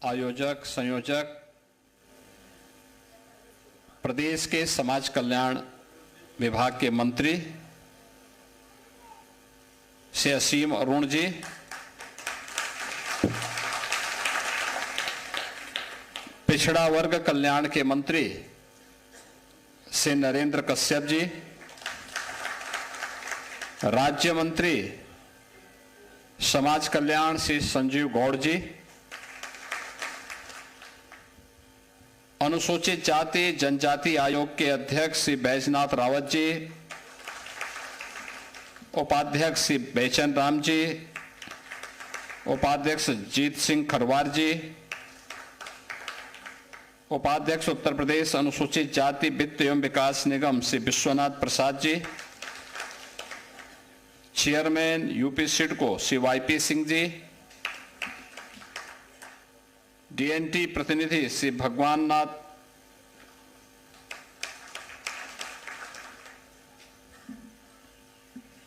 आयोजक संयोजक, प्रदेश के समाज कल्याण विभाग के मंत्री श्री असीम अरुण जी, पिछड़ा वर्ग कल्याण के मंत्री श्री नरेंद्र कश्यप जी, राज्य मंत्री समाज कल्याण श्री संजीव गौड़ जी, अनुसूचित जाति जनजाति आयोग के अध्यक्ष श्री बैजनाथ रावत जी, उपाध्यक्ष श्री बेचन राम जी, उपाध्यक्ष जीत सिंह खरवार जी, उपाध्यक्ष उत्तर प्रदेश अनुसूचित जाति वित्त एवं विकास निगम Shri Vishwanath Prasad ji, chairman UP SIDCO Shri YP Singh ji, DNT प्रतिनिधि श्री भगवान नाथ,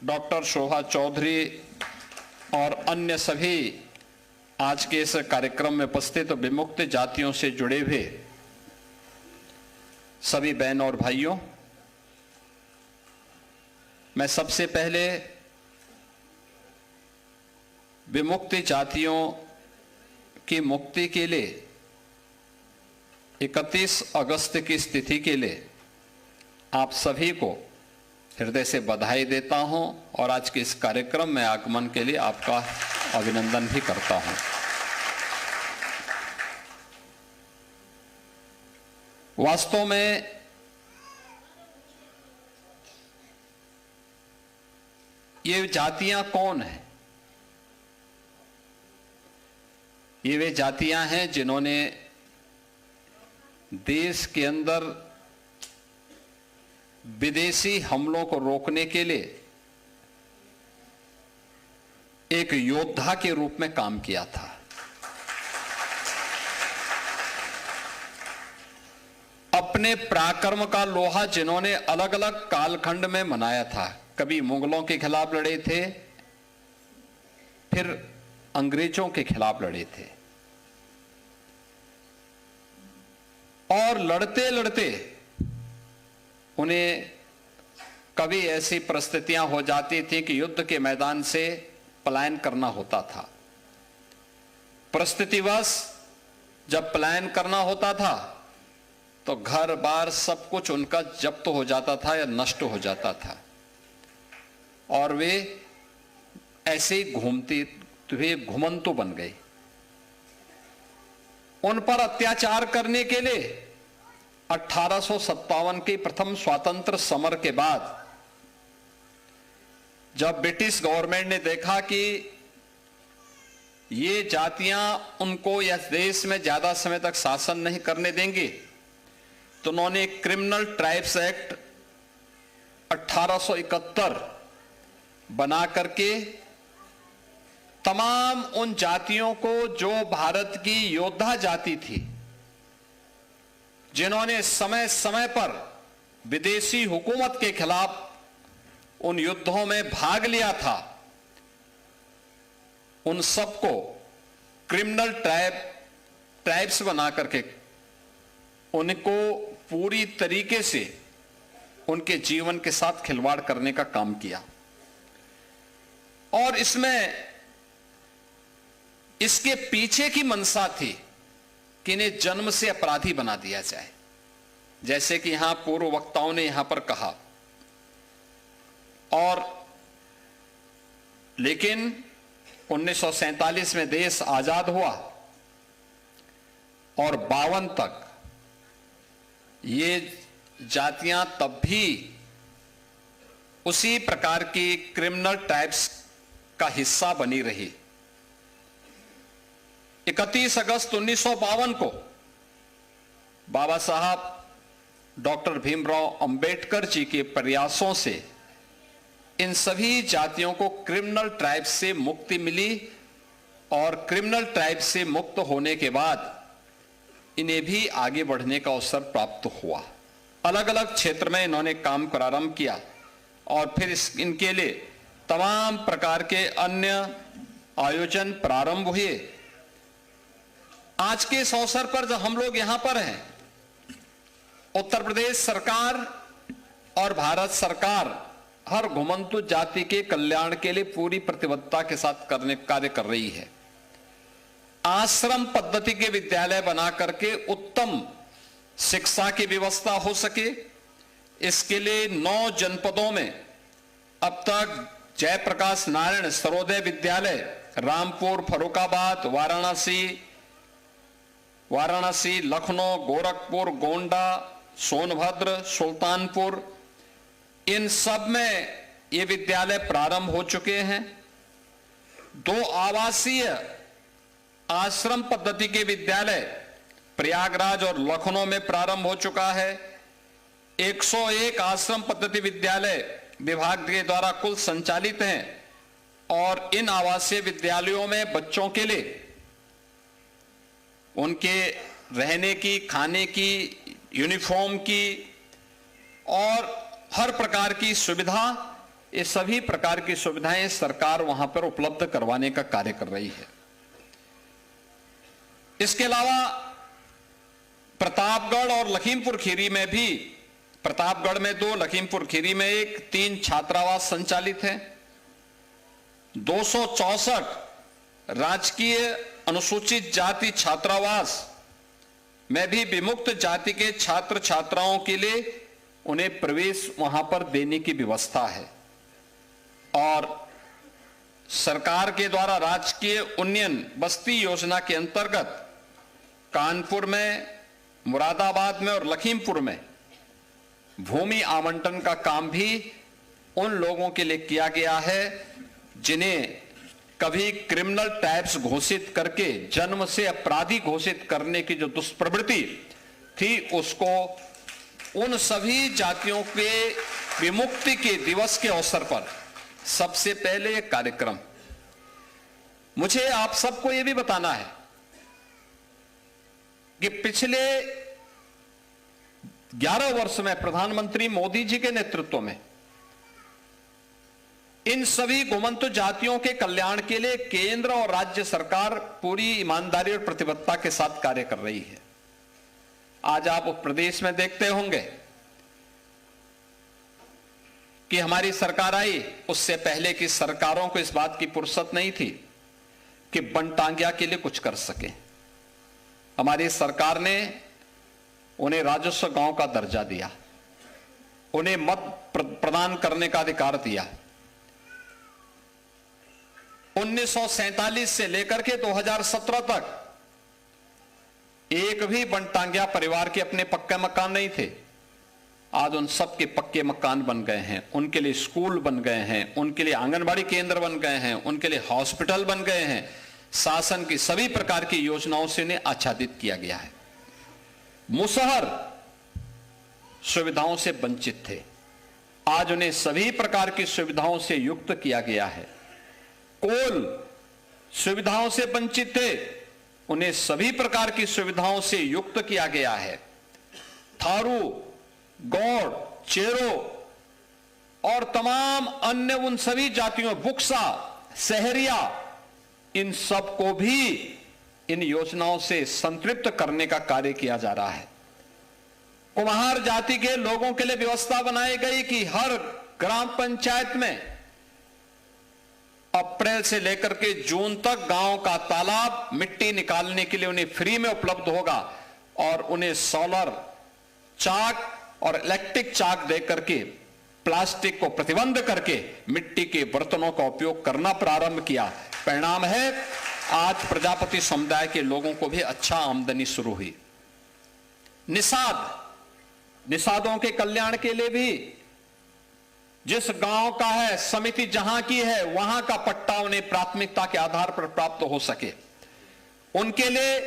डॉक्टर शोभा चौधरी और अन्य सभी आज के इस कार्यक्रम में उपस्थित विमुक्त जातियों से जुड़े हुए सभी बहन और भाइयों, मैं सबसे पहले विमुक्त जातियों की मुक्ति के लिए 31 अगस्त की स्थिति के लिए आप सभी को हृदय से बधाई देता हूं और आज के इस कार्यक्रम में आगमन के लिए आपका अभिनंदन भी करता हूं। वास्तव में ये जातियां कौन हैं? ये वे जातियां हैं जिन्होंने देश के अंदर विदेशी हमलों को रोकने के लिए एक योद्धा के रूप में काम किया था। अपने पराक्रम का लोहा जिन्होंने अलग अलग कालखंड में मनाया था, कभी मुगलों के खिलाफ लड़े थे, फिर अंग्रेजों के खिलाफ लड़े थे, और लड़ते लड़ते उन्हें कभी ऐसी परिस्थितियां हो जाती थी कि युद्ध के मैदान से पलायन करना होता था। परिस्थितिवश जब पलायन करना होता था तो घर बार सब कुछ उनका जब्त हो जाता था या नष्ट हो जाता था, और वे ऐसे ही घूमते हुए घुमंतु बन गए। उन पर अत्याचार करने के लिए 1857 के प्रथम स्वतंत्र समर के बाद जब ब्रिटिश गवर्नमेंट ने देखा कि ये जातियां उनको या देश में ज्यादा समय तक शासन नहीं करने देंगे, तो उन्होंने क्रिमिनल ट्राइब्स एक्ट 1871 बना करके तमाम उन जातियों को जो भारत की योद्धा जाति थी, जिन्होंने समय समय पर विदेशी हुकूमत के खिलाफ उन युद्धों में भाग लिया था, उन सबको क्रिमिनल ट्राइब्स बना करके उनको पूरी तरीके से उनके जीवन के साथ खिलवाड़ करने का काम किया। और इसके पीछे की मंशा थी कि इन्हें जन्म से अपराधी बना दिया जाए, जैसे कि यहां पूर्व वक्ताओं ने यहां पर कहा। और लेकिन 1947 में देश आजाद हुआ और 52 तक ये जातियां तब भी उसी प्रकार की क्रिमिनल ट्राइब्स का हिस्सा बनी रही। 31 अगस्त 1952 को बाबा साहब डॉक्टर भीमराव अंबेडकर जी के प्रयासों से इन सभी जातियों को क्रिमिनल ट्राइब्स से मुक्ति मिली, और क्रिमिनल ट्राइब्स से मुक्त होने के बाद इन्हें भी आगे बढ़ने का अवसर प्राप्त हुआ। अलग अलग क्षेत्र में इन्होंने काम प्रारंभ किया और फिर इनके लिए तमाम प्रकार के अन्य आयोजन प्रारंभ हुए। आज के इस अवसर पर जब हम लोग यहां पर हैं, उत्तर प्रदेश सरकार और भारत सरकार हर घुमंतु जाति के कल्याण के लिए पूरी प्रतिबद्धता के साथ कार्य कर रही है। आश्रम पद्धति के विद्यालय बना करके उत्तम शिक्षा की व्यवस्था हो सके, इसके लिए 9 जनपदों में अब तक जयप्रकाश नारायण सर्वोदय विद्यालय, रामपुर, फर्रुखाबाद, वाराणसी, लखनऊ, गोरखपुर, गोंडा, सोनभद्र, सुल्तानपुर, इन सब में ये विद्यालय प्रारंभ हो चुके हैं। 2 आवासीय आश्रम पद्धति के विद्यालय प्रयागराज और लखनऊ में प्रारंभ हो चुका है। 101 आश्रम पद्धति विद्यालय विभाग के द्वारा कुल संचालित हैं और इन आवासीय विद्यालयों में बच्चों के लिए उनके रहने की, खाने की, यूनिफॉर्म की और हर प्रकार की सुविधा, ये सभी प्रकार की सुविधाएं सरकार वहां पर उपलब्ध करवाने का कार्य कर रही है। इसके अलावा प्रतापगढ़ और लखीमपुर खीरी में भी, प्रतापगढ़ में 2, लखीमपुर खीरी में 1, 3 छात्रावास संचालित हैं। 264 राजकीय अनुसूचित जाति छात्रावास में भी विमुक्त जाति के छात्र छात्राओं के लिए उन्हें प्रवेश वहां पर देने की व्यवस्था है। और सरकार के द्वारा राजकीय उन्नयन बस्ती योजना के अंतर्गत कानपुर में, मुरादाबाद में और लखीमपुर में भूमि आवंटन का काम भी उन लोगों के लिए किया गया है जिन्हें कभी क्रिमिनल टैक्स घोषित करके जन्म से अपराधी घोषित करने की जो दुष्प्रवृत्ति थी, उसको उन सभी जातियों के विमुक्ति के दिवस के अवसर पर सबसे पहले एक कार्यक्रम। मुझे आप सबको यह भी बताना है कि पिछले 11 वर्ष में प्रधानमंत्री मोदी जी के नेतृत्व में इन सभी घुमंतु जातियों के कल्याण के लिए केंद्र और राज्य सरकार पूरी ईमानदारी और प्रतिबद्धता के साथ कार्य कर रही है। आज आप प्रदेश में देखते होंगे कि हमारी सरकार आई, उससे पहले की सरकारों को इस बात की फुर्सत नहीं थी कि बनटांगिया के लिए कुछ कर सके। हमारी सरकार ने उन्हें राजस्व गांव का दर्जा दिया, उन्हें मत प्रदान करने का अधिकार दिया। 1947 से लेकर के 2017 तक एक भी बनटांगिया परिवार के अपने पक्के मकान नहीं थे। आज उन सब के पक्के मकान बन गए हैं, उनके लिए स्कूल बन गए हैं, उनके लिए आंगनबाड़ी केंद्र बन गए हैं, उनके लिए हॉस्पिटल बन गए हैं। शासन की सभी प्रकार की योजनाओं से उन्हें आच्छादित किया गया है। मुसहर सुविधाओं से वंचित थे, आज उन्हें सभी प्रकार की सुविधाओं से युक्त किया गया है। कोल सुविधाओं से वंचित थे, उन्हें सभी प्रकार की सुविधाओं से युक्त किया गया है। थारू, गौड़, चेरो और तमाम अन्य उन सभी जातियों, बुक्सा, सहरिया, इन सब को भी इन योजनाओं से संतृप्त करने का कार्य किया जा रहा है। कुम्हार जाति के लोगों के लिए व्यवस्था बनाई गई कि हर ग्राम पंचायत में अप्रैल से लेकर के जून तक गांव का तालाब मिट्टी निकालने के लिए उन्हें फ्री में उपलब्ध होगा और उन्हें सोलर चाक और इलेक्ट्रिक चाक देकर के प्लास्टिक को प्रतिबंध करके मिट्टी के बर्तनों का उपयोग करना प्रारंभ किया। परिणाम है आज प्रजापति समुदाय के लोगों को भी अच्छा आमदनी शुरू हुई। निषादों के कल्याण के लिए भी जिस गांव का है, समिति जहां की है, वहां का पट्टा उन्हें प्राथमिकता के आधार पर प्राप्त हो सके, उनके लिए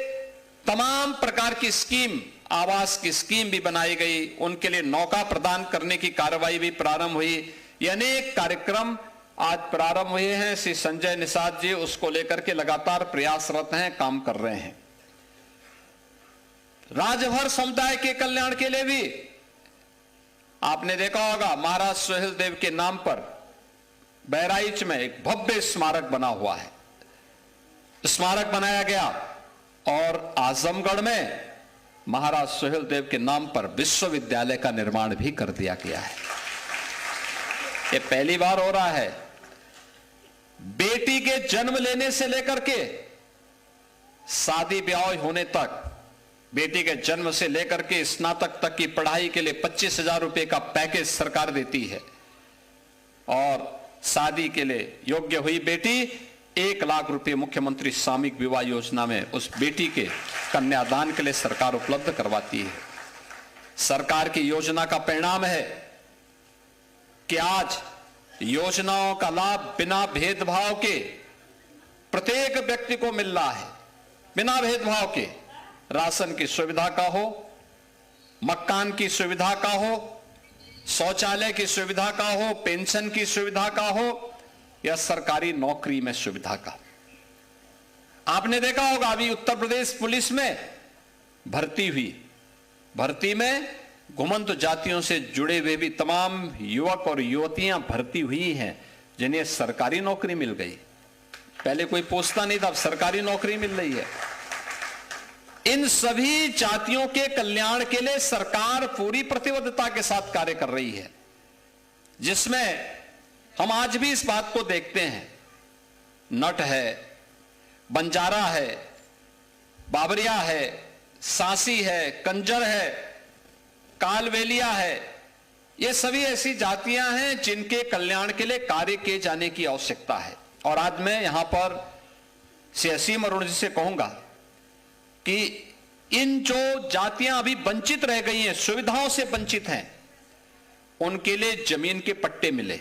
तमाम प्रकार की स्कीम, आवास की स्कीम भी बनाई गई। उनके लिए नौका प्रदान करने की कार्रवाई भी प्रारंभ हुई। ये अनेक कार्यक्रम आज प्रारंभ हुए हैं। श्री संजय निषाद जी उसको लेकर के लगातार प्रयासरत हैं, काम कर रहे हैं। राजभर समुदाय के कल्याण के लिए भी आपने देखा होगा, महाराज सुहेल देव के नाम पर बहराइच में एक भव्य स्मारक बना हुआ है। स्मारक बनाया गया और आजमगढ़ में महाराज सुहेलदेव के नाम पर विश्वविद्यालय का निर्माण भी कर दिया गया है। ये पहली बार हो रहा है। बेटी के जन्म लेने से लेकर के शादी ब्याह होने तक, बेटी के जन्म से लेकर के स्नातक तक की पढ़ाई के लिए 25,000 रुपए का पैकेज सरकार देती है और शादी के लिए योग्य हुई बेटी 1 लाख रुपए मुख्यमंत्री सामूहिक विवाह योजना में उस बेटी के कन्यादान के लिए सरकार उपलब्ध करवाती है। सरकार की योजना का परिणाम है कि आज योजनाओं का लाभ बिना भेदभाव के प्रत्येक व्यक्ति को मिल रहा है, बिना भेदभाव के। राशन की सुविधा का हो, मकान की सुविधा का हो, शौचालय की सुविधा का हो, पेंशन की सुविधा का हो या सरकारी नौकरी में सुविधा का। आपने देखा होगा अभी उत्तर प्रदेश पुलिस में भर्ती हुई, भर्ती में घुमंत जातियों से जुड़े हुए भी तमाम युवक और युवतियां भर्ती हुई हैं जिन्हें सरकारी नौकरी मिल गई। पहले कोई पूछता नहीं था, अब सरकारी नौकरी मिल रही है। इन सभी जातियों के कल्याण के लिए सरकार पूरी प्रतिबद्धता के साथ कार्य कर रही है, जिसमें हम आज भी इस बात को देखते हैं। नट है, बंजारा है, बाबरिया है, सांसी है, कंजर है, कालवेलिया है, ये सभी ऐसी जातियां हैं जिनके कल्याण के लिए कार्य किए जाने की आवश्यकता है। और आज मैं यहां पर श्री असीम अरुण जी से कहूंगा कि इन जो जातियां अभी वंचित रह गई हैं, सुविधाओं से वंचित हैं, उनके लिए जमीन के पट्टे मिले,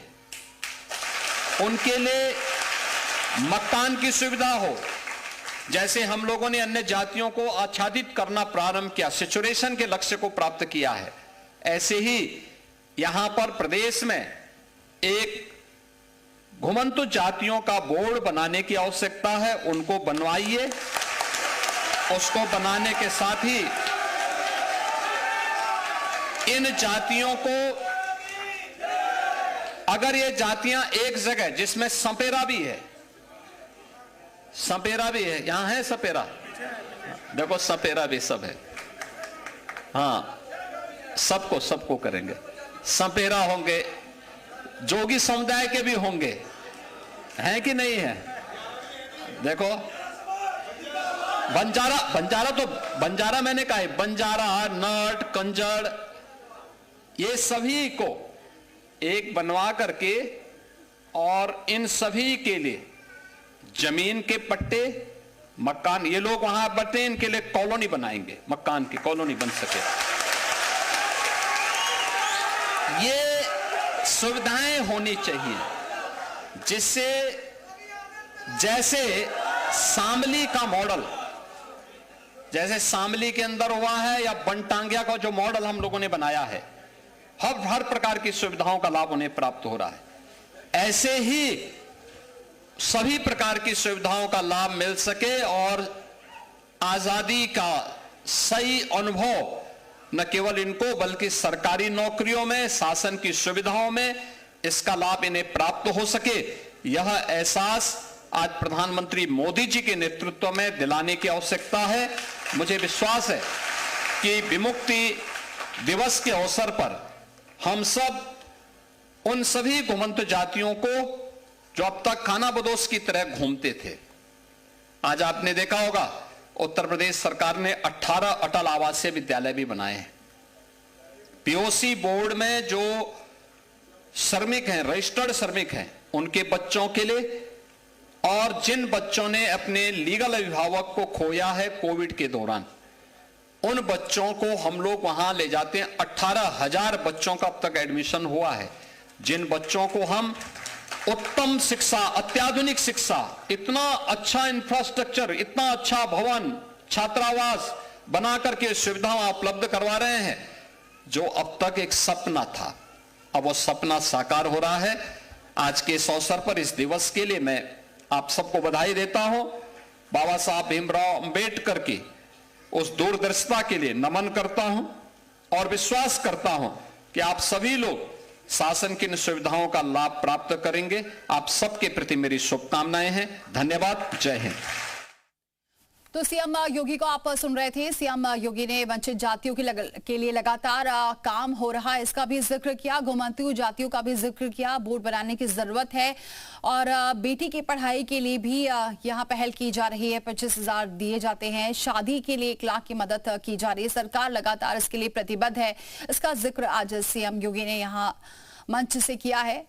उनके लिए मकान की सुविधा हो। जैसे हम लोगों ने अन्य जातियों को आच्छादित करना प्रारंभ किया, सेचुरेशन के लक्ष्य को प्राप्त किया है, ऐसे ही यहां पर प्रदेश में एक घुमंतु जातियों का बोर्ड बनाने की आवश्यकता है। उनको बनवाइए। उसको बनाने के साथ ही इन जातियों को, अगर ये जातियां एक जगह, जिसमें सपेरा भी है, सपेरा भी है, यहां है सपेरा, देखो सपेरा भी सब है, हाँ सबको करेंगे। सपेरा होंगे, जोगी समुदाय के भी होंगे, हैं कि नहीं है? देखो बंजारा मैंने कहा है, बंजारा, नट, कंजर, ये सभी को एक बनवा करके और इन सभी के लिए जमीन के पट्टे, मकान, ये लोग वहां बटे, इनके लिए कॉलोनी बनाएंगे, मकान की कॉलोनी बन सके। ये सुविधाएं होनी चाहिए, जिससे जैसे शामली का मॉडल, जैसे शामली के अंदर हुआ है, या बनटांगिया का जो मॉडल हम लोगों ने बनाया है, हर प्रकार की सुविधाओं का लाभ उन्हें प्राप्त हो रहा है। ऐसे ही सभी प्रकार की सुविधाओं का लाभ मिल सके और आजादी का सही अनुभव न केवल इनको बल्कि सरकारी नौकरियों में, शासन की सुविधाओं में इसका लाभ इन्हें प्राप्त हो सके, यह एहसास आज प्रधानमंत्री मोदी जी के नेतृत्व में दिलाने की आवश्यकता है। मुझे विश्वास है कि विमुक्ति दिवस के अवसर पर हम सब उन सभी घुमंत जातियों को जो अब तक खाना बदोश की तरह घूमते थे, आज आपने देखा होगा उत्तर प्रदेश सरकार ने 18 अटल आवासीय विद्यालय भी बनाए हैं। पीओसी बोर्ड में जो श्रमिक हैं, रजिस्टर्ड श्रमिक हैं, उनके बच्चों के लिए, और जिन बच्चों ने अपने लीगल अभिभावक को खोया है कोविड के दौरान, उन बच्चों को हम लोग वहां ले जाते हैं। 18,000 बच्चों का अब तक एडमिशन हुआ है, जिन बच्चों को हम उत्तम शिक्षा, अत्याधुनिक शिक्षा, इतना अच्छा इंफ्रास्ट्रक्चर, इतना अच्छा भवन, छात्रावास बना करके सुविधाएं उपलब्ध करवा रहे हैं, जो अब तक एक सपना था, अब वो सपना साकार हो रहा है। आज के इस अवसर पर, इस दिवस के लिए मैं आप सबको बधाई देता हूं। बाबा साहब भीमराव अंबेडकर की उस दूरदर्शिता के लिए नमन करता हूं और विश्वास करता हूं कि आप सभी लोग शासन की इन सुविधाओं का लाभ प्राप्त करेंगे। आप सबके प्रति मेरी शुभकामनाएं हैं। धन्यवाद। जय हिंद। तो सीएम योगी को आप सुन रहे थे। सीएम योगी ने वंचित जातियों के लिए लगातार काम हो रहा है, इसका भी जिक्र किया। घुमंतू जातियों का भी जिक्र किया। बोर्ड बनाने की जरूरत है और बेटी की पढ़ाई के लिए भी यहाँ पहल की जा रही है। 25,000 दिए जाते हैं। शादी के लिए 1 लाख की मदद की जा रही है। सरकार लगातार इसके लिए प्रतिबद्ध है। इसका जिक्र आज सीएम योगी ने यहाँ मंच से किया है।